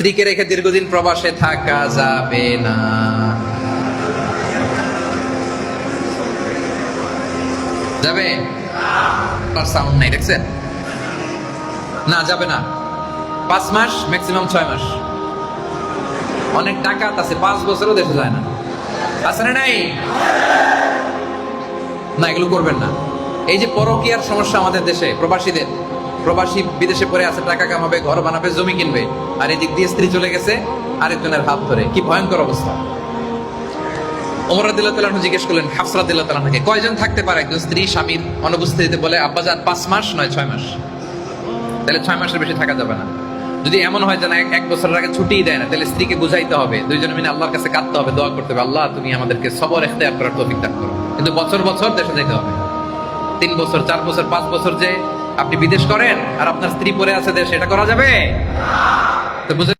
স্ত্রীকে রেখে দীর্ঘদিন প্রবাসে থাকা যাবে না। যাবে? সাউন্ড নাই, দেখছেন? না, যাবে না। 5 মাস, ম্যাক্সিমাম 6 মাস। অনেক টাকা আছে, 5 বছরও দেশে যায় না। আছে না নাই? না, এগুলো করবেন না। এই যে পরকীয়ার সমস্যা আমাদের দেশে, প্রবাসীদের, প্রবাসী বিদেশে পড়ে আছে, টাকা কামাবে, ঘর বানাবে, জমি কিনবে, আর এদিক দিয়ে স্ত্রী চলে গেছে আরেকজনের হাত ধরে। কি ভয়ঙ্কর অবস্থা! ওমর রাদিয়াল্লাহু তাআলা জিজ্ঞেস করলেন হাফসা রাদিয়াল্লাহু তাআলাকে, কয়জন থাকতে পারে একজন স্ত্রী স্বামীর অনুপস্থিতিতে? বলে, আব্বাজান 5 মাস নয় 6 মাস। তাহলে 6 মাসের বেশি থাকা যাবে না। যদি এমন হয় যে না, 1 বছরের আগে ছুটিই দেয় না, তাহলে স্ত্রীকে বুঝাইতে হবে, দুইজনে মিলে আল্লাহর কাছে কাঁদতে হবে, দোয়া করতে হবে, আল্লাহ তুমি আমাদেরকে সবর ইখতিয়ার করার তৌফিক দান করো। কিন্তু বছর বছর দেশে যেতে হবে। 3 বছর, 4 বছর, 5 বছর যে আপনি বিদেশ করেন আর আপনার স্ত্রী পড়ে আছে দেশে, এটা করা যাবে? তো বুঝে